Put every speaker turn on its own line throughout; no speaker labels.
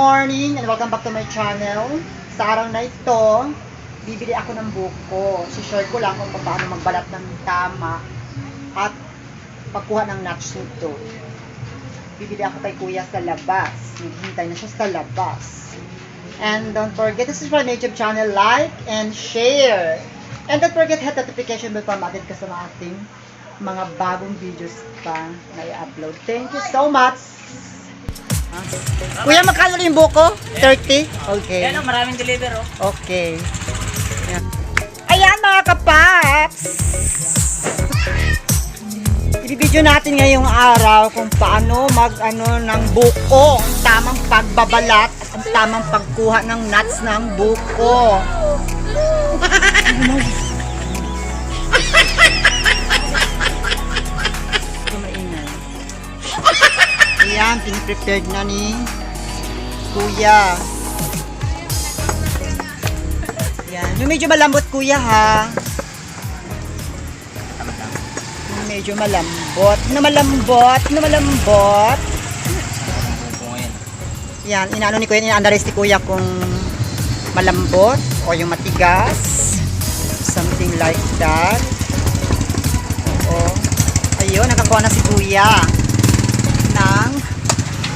morning and welcome back to my channel. Sa araw na ito, bibili ako ng buko. Si-share ko lang kung paano magbalat ng tama at pagkuha ng nuts nito. Bibili ako kay kuya sa labas. Naghihintay na siya sa labas. And don't forget, this is for my YouTube channel, like and share. And don't forget, hit notification bell para ma-update ka sa ating mga bagong videos pa na i-upload. Thank you so much! Kuya, magkano yung buko? 30? Okay.
Yan o, maraming deliver o.
Okay. Ayan. Ayan mga kapaps! I-video natin ngayong araw kung paano ng buko. Ang tamang pagbabalat at ang tamang pagkuha ng nuts ng buko. Ayan, piniprepared na ni kuya. Ayan, yung medyo malambot kuya ha. Yung medyo malambot. Na malambot. Ayan, inaano ni kuya, ina-analyze ni kuya kung malambot o yung matigas. Something like that. Oo. Ayun, nakakuha na si kuya ng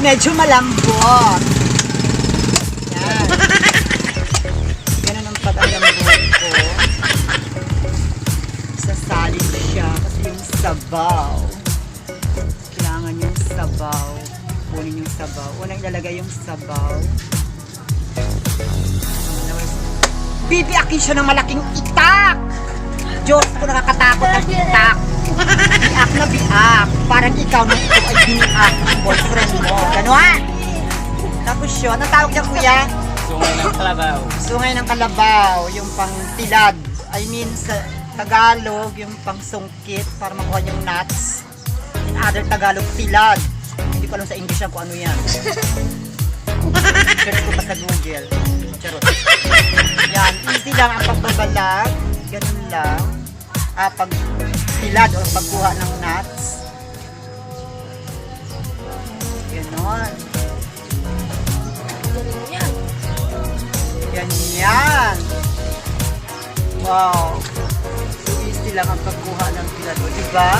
medyo malambot. Yan. Ganun ang pag-alambot ko. Sasalin siya kasi yung sabaw. Kailangan yung sabaw. Kunin yung sabaw. Unang ilalagay yung sabaw. Bibiakin siya ng malaking itak. Diyos ko, nakakatakot ng itak. Biak na biak. Parang ikaw nung ito ay biniak ng boyfriend mo. Ganon. Tapos yun, ang tawag niya kuya?
Sungay ng kalabaw.
Sungay ng kalabaw. Yung pang tilad. I mean sa Tagalog, yung pang sungkit para makuha yung nuts. In other Tagalog, tilad. Hindi ko alam sa English kung ano yan. Search ko pa sa Google. Charot. Yan, easy lang ang pagbabalag. Ganun lang. Pag tilad o pagkuha ng nuts. Ganon. Ganyan. Wow. So easy lang ang pagkuha ng tilad. O, diba?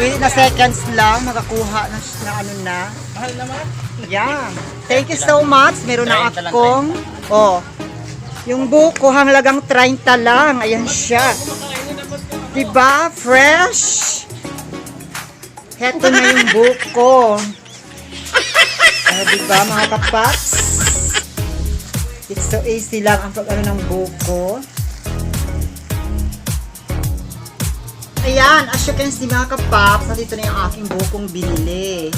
Wait na seconds lang, makakuha na ano na.
Mahal naman.
Yan. Thank you so much. Meron na akong, yung buko hanglagang 30 lang. Ayan siya. Diba? Fresh. Heto na yung buko. Diba mga kapaps? It's so easy lang ang pag-ano ng buko. Ayan, as you can see mga kapaps, nandito na yung aking bukong binili.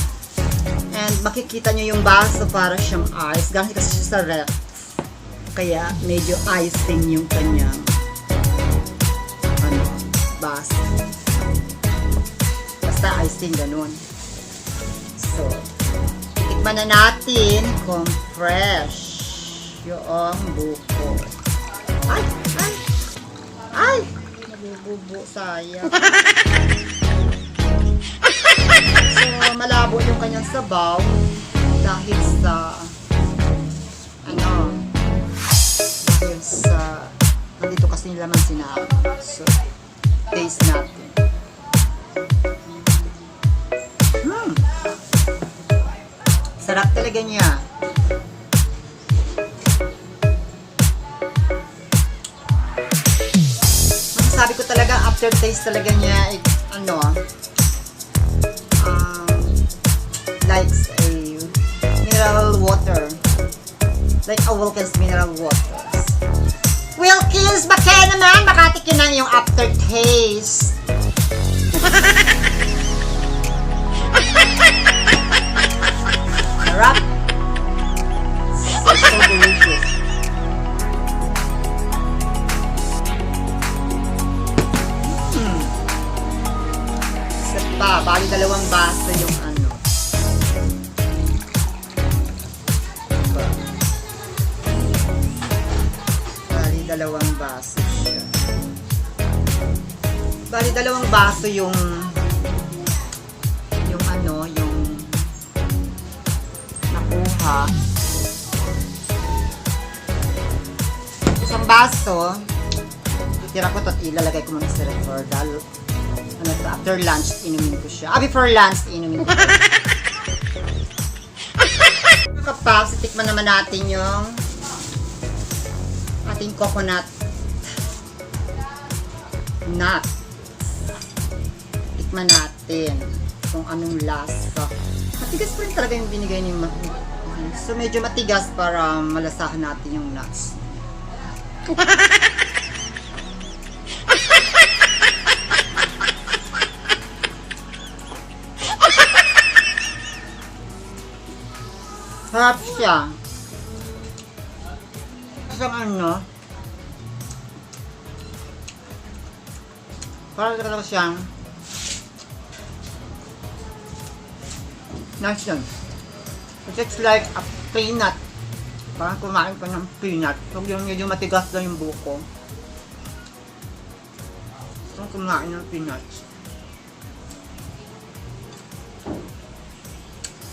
And makikita nyo yung baso para siyang ice. Galing kasi siya sa ref. Kaya medyo icing yung kanyang baso. Basta icing ganun. So, tikman na natin kung fresh yung buko. Ay! Nabububo, sayang. So, malabo yung kanyang sabaw dahil sa nandito kasi yung laman sinama. So, taste natin. Sarap talaga niya. Masasabi ko talaga, aftertaste talaga niya, like a mineral water. Like a Wilkins mineral water. Wilkins, baka naman, makatikin na yung aftertaste. Sarap. So delicious. Isa pa, bali 2 baso yung bali 2 baso siya. Bali 2 baso yung nakuha. baso. Tira ko to at ilalagay ko muna sa record. Dahil, ano to, after lunch, inumin ko siya. Before lunch, inumin ko siya. Mga kapaps, tikman naman natin yung ating coconut nut. Tikman natin kung anong lasa. Matigas pa rin talaga yung binigay ni So, medyo matigas para malasahan natin yung nuts. Sarap siya. Isang ano, parang talaga siyang nice yun. It's like a peanut. Parang kumain ka ng peanut. Huwag yung medyo matigas lang yung buko. Parang kumain ng peanuts.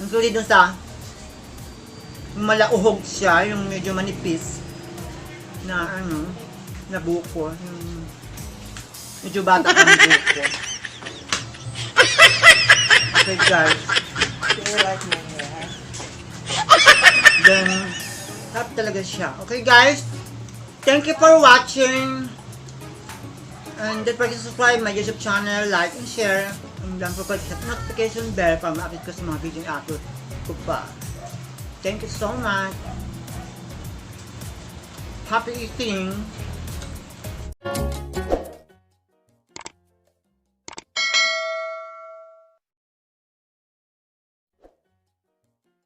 Ang sulit dun sa yung malauhog siya, yung medyo manipis na ano, na buko. Yung medyo bata ang buko. Okay guys.
Do you like my hair?
Then, sarap talaga siya. Okay guys, thank you for watching. And don't forget to subscribe my YouTube channel, like and share. And don't forget to hit notification bell para ma-update ko sa mga video na upload ko pa. Thank you so much. Happy eating.